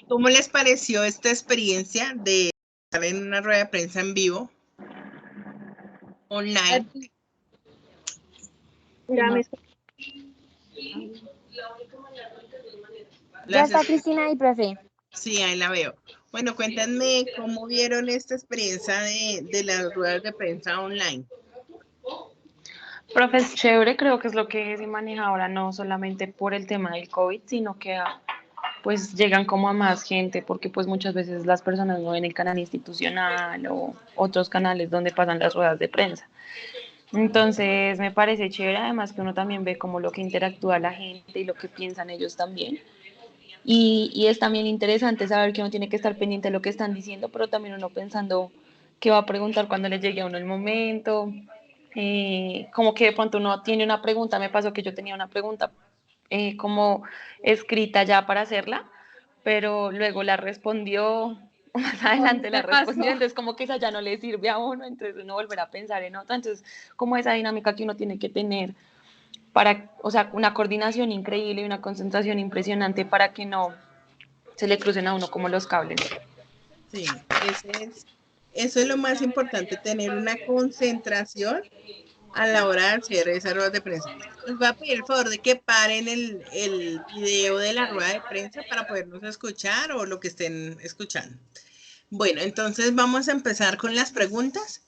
¿Cómo les pareció esta experiencia de estar en una rueda de prensa en vivo, online? Mira, Ya está Cristina ahí, profe. Sí, ahí la veo. Bueno, cuéntenme cómo vieron esta experiencia de las ruedas de prensa online. profe, es chévere, creo que es lo que se maneja ahora, no solamente por el tema del COVID, sino que pues llegan como a más gente, porque pues muchas veces las personas no ven el canal institucional o otros canales donde pasan las ruedas de prensa. Entonces me parece chévere, además que uno también ve como lo que interactúa la gente y lo que piensan ellos también. Y es también interesante saber que uno tiene que estar pendiente de lo que están diciendo, pero también uno pensando qué va a preguntar cuando le llegue a uno el momento. Como que de pronto uno tiene una pregunta, me pasó que yo tenía una pregunta como escrita ya para hacerla, pero luego la respondió, más adelante la respondió, entonces como que esa ya no le sirve a uno, entonces uno volverá a pensar en otra, entonces como esa dinámica que uno tiene que tener para, o sea, una coordinación increíble y una concentración impresionante para que no se le crucen a uno como los cables. Sí, eso es lo más importante, tener una concentración a la hora de hacer esas ruedas de prensa. Les voy a pedir el favor de que paren el video de la rueda de prensa para podernos escuchar o lo que estén escuchando. Bueno, entonces vamos a empezar con las preguntas.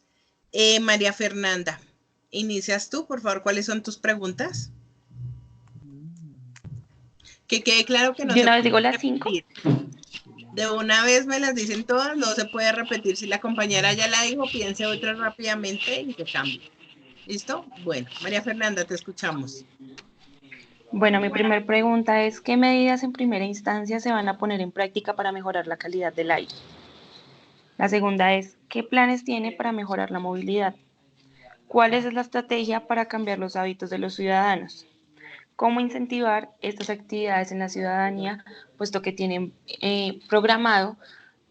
María Fernanda, inicias tú, por favor, ¿cuáles son tus preguntas? Que quede claro que no ¿De se una vez puede digo las repetir. 5? De una vez me las dicen todas, no se puede repetir. Si la compañera ya la dijo, piense otra rápidamente y se cambia. ¿Listo? Bueno, María Fernanda, te escuchamos. Bueno, mi primera pregunta es, ¿qué medidas en primera instancia se van a poner en práctica para mejorar la calidad del aire? La segunda es, ¿qué planes tiene para mejorar la movilidad? ¿Cuál es la estrategia para cambiar los hábitos de los ciudadanos? ¿Cómo incentivar estas actividades en la ciudadanía, puesto que tienen programado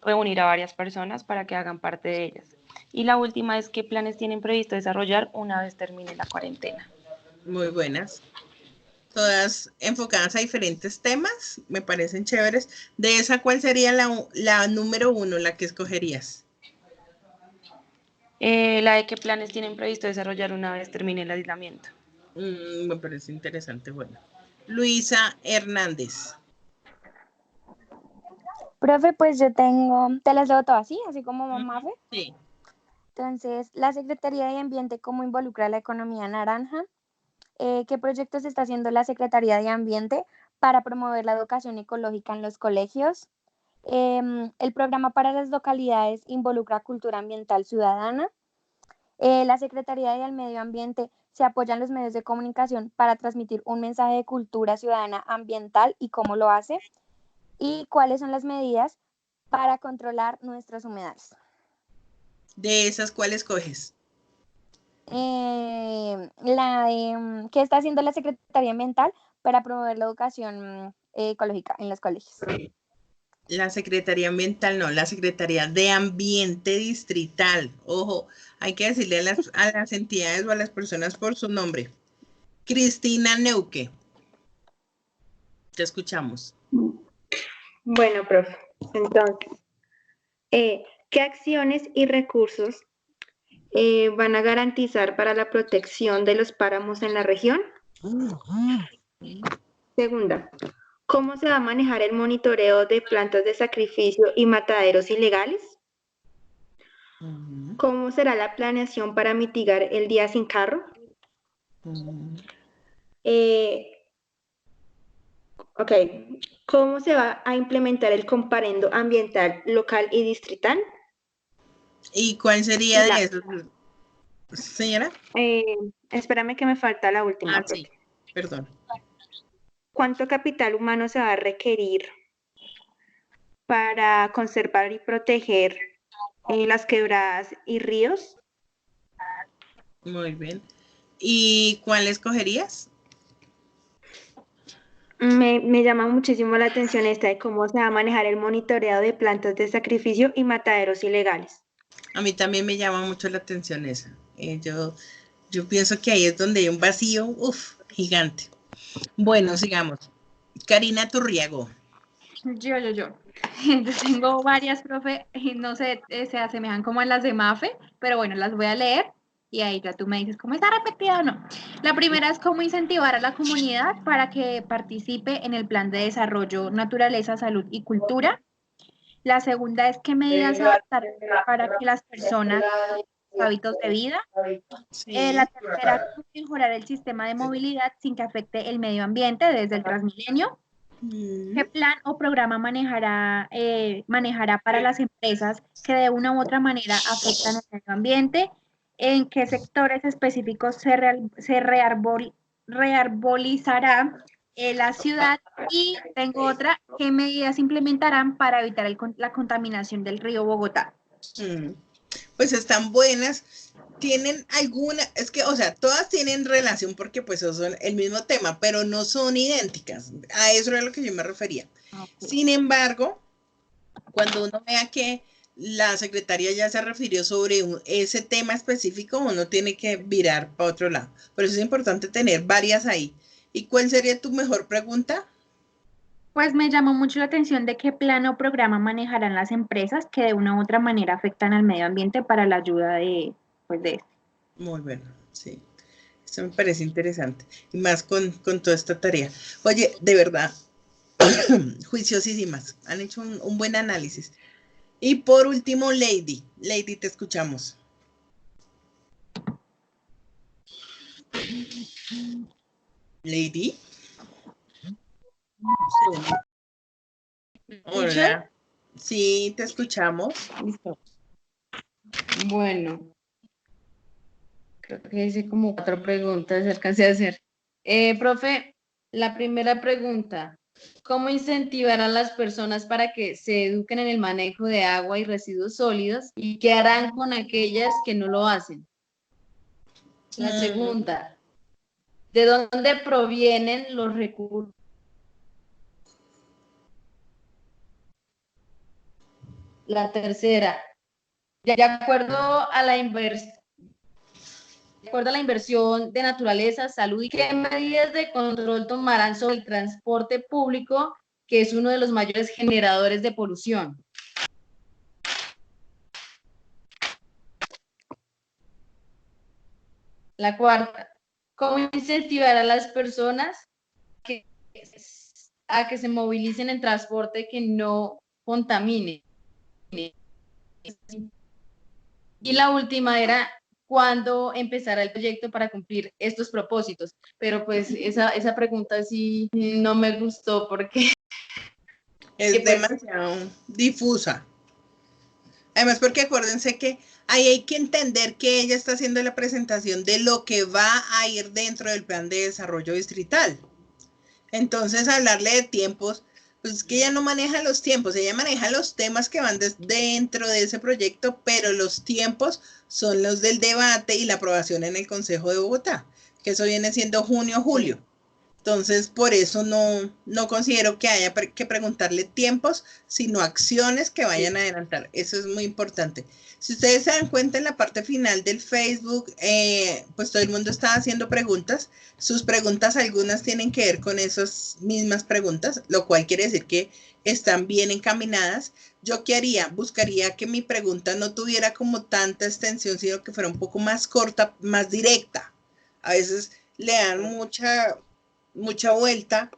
reunir a varias personas para que hagan parte de ellas? Y la última es, ¿qué planes tienen previsto desarrollar una vez termine la cuarentena? Muy buenas. Todas enfocadas a diferentes temas, me parecen chéveres. De esa, ¿cuál sería la número 1, la que escogerías? La de qué planes tienen previsto desarrollar una vez termine el aislamiento. Me parece interesante, bueno. Luisa Hernández. Profe, pues yo tengo, te las leo todas, ¿sí? Así como mamá fue. Sí. Entonces, la Secretaría de Ambiente, ¿cómo involucra la economía naranja? ¿Qué proyectos está haciendo la Secretaría de Ambiente para promover la educación ecológica en los colegios? El programa para las localidades involucra cultura ambiental ciudadana. La Secretaría del Medio Ambiente se apoya en los medios de comunicación para transmitir un mensaje de cultura ciudadana ambiental y cómo lo hace. ¿Y cuáles son las medidas para controlar nuestras humedales? De esas, ¿cuál escoges? ¿Qué está haciendo la Secretaría Ambiental para promover la educación ecológica en los colegios? La Secretaría Ambiental, no, la Secretaría de Ambiente Distrital. Ojo, hay que decirle a las entidades o a las personas por su nombre. Cristina Neuque. Te escuchamos. Bueno, profe, entonces, ¿qué acciones y recursos van a garantizar para la protección de los páramos en la región? Segunda, ¿cómo se va a manejar el monitoreo de plantas de sacrificio y mataderos ilegales? ¿Cómo será la planeación para mitigar el día sin carro? Ok, ¿cómo se va a implementar el comparendo ambiental local y distrital? ¿Y cuál sería de eso, señora? Espérame que me falta la última. Sí, perdón. ¿Cuánto capital humano se va a requerir para conservar y proteger las quebradas y ríos? Muy bien. ¿Y cuál escogerías? Me llama muchísimo la atención esta de cómo se va a manejar el monitoreo de plantas de sacrificio y mataderos ilegales. A mí también me llama mucho la atención esa. Yo pienso que ahí es donde hay un vacío, gigante. Bueno, sigamos. Karina Turriago. Yo. Entonces, tengo varias, profe, y no sé, se asemejan como a las de Mafe, pero bueno, las voy a leer y ahí ya tú me dices cómo está repetida o no. La primera es cómo incentivar a la comunidad para que participe en el plan de desarrollo Naturaleza, Salud y Cultura. La segunda es qué medidas adoptar para que las personas hábitos de vida. La Sí. tercera, cómo mejorar el sistema de movilidad sin que afecte el medio ambiente desde el Transmilenio. ¿Qué plan o programa manejará para las empresas que de una u otra manera afectan el medio ambiente? ¿En qué sectores específicos se rearbolizará la ciudad? Y tengo otra, ¿qué medidas implementarán para evitar la contaminación del río Bogotá? Pues están buenas. Tienen alguna, es que, o sea, todas tienen relación porque pues son el mismo tema, pero no son idénticas. A eso era lo que yo me refería. Sin embargo, cuando uno vea que la secretaria ya se refirió sobre ese tema específico, uno tiene que virar para otro lado. Por eso es importante tener varias ahí. ¿Y cuál sería tu mejor pregunta? Pues me llamó mucho la atención de qué plan o programa manejarán las empresas que de una u otra manera afectan al medio ambiente para la ayuda de, pues de esto. Muy bueno, sí. Eso me parece interesante. Y más con toda esta tarea. Oye, de verdad, juiciosísimas. Han hecho un buen análisis. Y por último, Lady. Lady, te escuchamos. Lady. Hola. Sí, te escuchamos. Listo. Bueno, creo que hice como 4 preguntas, alcancé a hacer. Profe, la primera pregunta, ¿cómo incentivar a las personas para que se eduquen en el manejo de agua y residuos sólidos y qué harán con aquellas que no lo hacen? La segunda, ¿de dónde provienen los recursos? La tercera, de acuerdo a la inversión de naturaleza, salud y qué medidas de control tomarán sobre el transporte público, que es uno de los mayores generadores de polución. La cuarta, ¿cómo incentivar a las personas a que se movilicen en transporte que no contamine? Y la última era cuándo empezará el proyecto para cumplir estos propósitos. Pero pues esa pregunta sí no me gustó porque es demasiado difusa. Además, porque acuérdense que ahí hay que entender que ella está haciendo la presentación de lo que va a ir dentro del plan de desarrollo distrital. Entonces, hablarle de tiempos, pues es que ella no maneja los tiempos, ella maneja los temas que van dentro de ese proyecto, pero los tiempos son los del debate y la aprobación en el Consejo de Bogotá, que eso viene siendo junio, julio. Entonces, por eso no considero que haya que preguntarle tiempos, sino acciones que vayan a adelantar. Eso es muy importante. Si ustedes se dan cuenta en la parte final del Facebook, pues todo el mundo está haciendo preguntas. Sus preguntas, algunas tienen que ver con esas mismas preguntas, lo cual quiere decir que están bien encaminadas. ¿Yo qué haría? Buscaría que mi pregunta no tuviera como tanta extensión, sino que fuera un poco más corta, más directa. A veces le dan mucha vuelta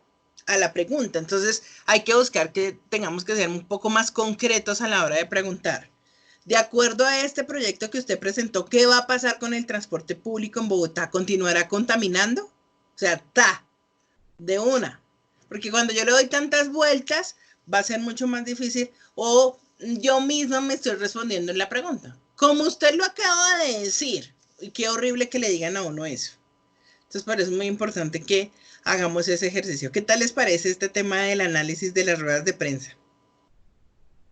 a la pregunta. Entonces hay que buscar que tengamos que ser un poco más concretos a la hora de preguntar. De acuerdo a este proyecto que usted presentó, ¿qué va a pasar con el transporte público en Bogotá? ¿Continuará contaminando? O sea, de una. Porque cuando yo le doy tantas vueltas, va a ser mucho más difícil o yo misma me estoy respondiendo en la pregunta. Como usted lo acaba de decir, y qué horrible que le digan a uno eso. Entonces, por eso es muy importante que hagamos ese ejercicio. ¿Qué tal les parece este tema del análisis de las ruedas de prensa?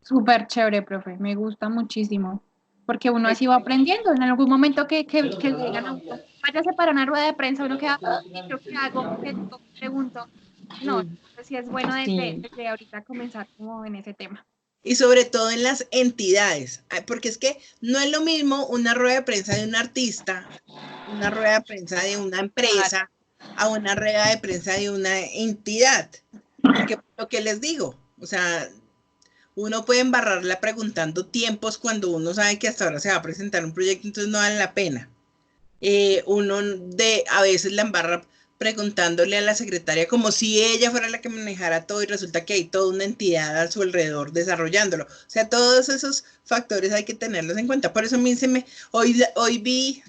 Súper chévere, profe, me gusta muchísimo, porque uno así va aprendiendo. En algún momento que le digan a uno, váyase para una rueda de prensa, uno queda, ¿y yo qué hago? ¿Qué digo? ¿Qué pregunto? No, pues sí es bueno desde ahorita comenzar como en ese tema. Y sobre todo en las entidades, porque es que no es lo mismo una rueda de prensa de un artista, una rueda de prensa de una empresa, a una rueda de prensa de una entidad. Porque lo que les digo, O sea, uno puede embarrarla preguntando tiempos cuando uno sabe que hasta ahora se va a presentar un proyecto, entonces no vale la pena. A veces la embarra preguntándole a la secretaria como si ella fuera la que manejara todo y resulta que hay toda una entidad a su alrededor desarrollándolo. O sea, todos esos factores hay que tenerlos en cuenta. Por eso a mí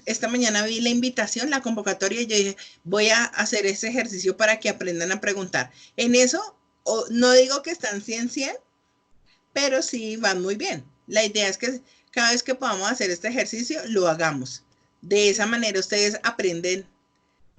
esta mañana vi la invitación, la convocatoria y yo dije, voy a hacer ese ejercicio para que aprendan a preguntar. En eso, no digo que están 100, pero sí van muy bien. La idea es que cada vez que podamos hacer este ejercicio, lo hagamos. De esa manera ustedes aprenden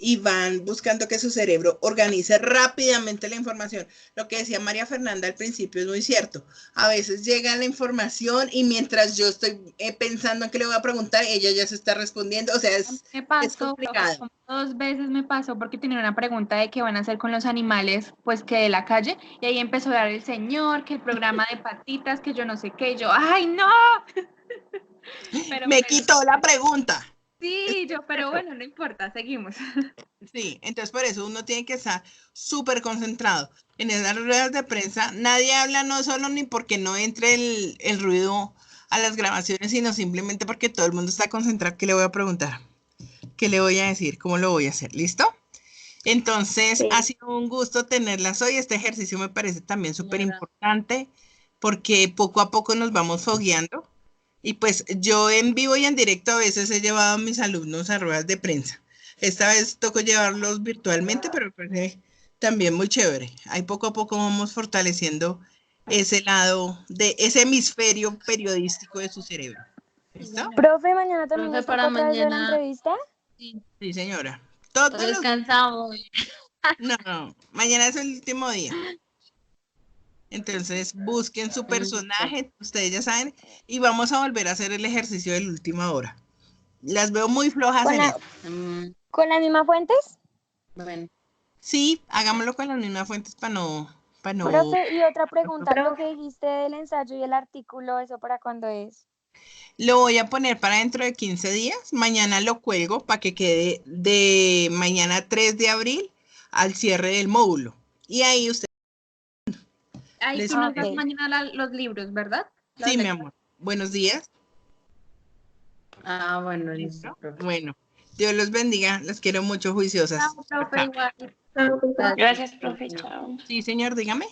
y van buscando que su cerebro organice rápidamente la información. Lo que decía María Fernanda al principio es muy cierto. A veces llega la información y mientras yo estoy pensando en qué le voy a preguntar, ella ya se está respondiendo. O sea, es complicado. Como 2 veces me pasó porque tenía una pregunta de qué van a hacer con los animales, pues que de la calle, y ahí empezó a dar el señor, que el programa de patitas, que yo no sé qué, y yo, ¡ay, no! Me quitó la pregunta. Sí, pero bueno, no importa, seguimos. Sí, entonces por eso uno tiene que estar súper concentrado. En esas ruedas de prensa nadie habla no solo ni porque no entre el ruido a las grabaciones, sino simplemente porque todo el mundo está concentrado. ¿Qué le voy a preguntar? ¿Qué le voy a decir? ¿Cómo lo voy a hacer? ¿Listo? Entonces, Sí. ha sido un gusto tenerlas hoy. Este ejercicio me parece también súper importante porque poco a poco nos vamos fogueando. Y pues yo en vivo y en directo a veces he llevado a mis alumnos a ruedas de prensa. Esta vez tocó llevarlos virtualmente, pero me parece también muy chévere. Ahí poco a poco vamos fortaleciendo ese lado de ese hemisferio periodístico de su cerebro. ¿Listo? Profe, mañana también Profe, nos toca para otra vez ver la mañana. entrevista. Sí, Sí, señora. entonces cansamos. No, mañana es el último día. Entonces busquen su personaje, ustedes ya saben, y vamos a volver a hacer el ejercicio de la última hora. Las veo muy flojas ¿Con, en la, esto. ¿Con las mismas fuentes? Bueno, Sí, hagámoslo con las mismas fuentes para no. Profe, y otra pregunta, lo que dijiste del ensayo y el artículo, ¿eso para cuándo es? Lo voy a poner para dentro de 15 días. Mañana lo cuelgo para que quede de mañana 3 de abril al cierre del módulo. Y ahí usted Ahí les... tú nos das Ok. mañana los libros, ¿verdad? Sí, mi amor. Buenos días. bueno, listo, profe. Bueno, Dios los bendiga. Las quiero mucho, juiciosas. Chao, profe, igual. Gracias, profe. Chao. Sí, señor, dígame.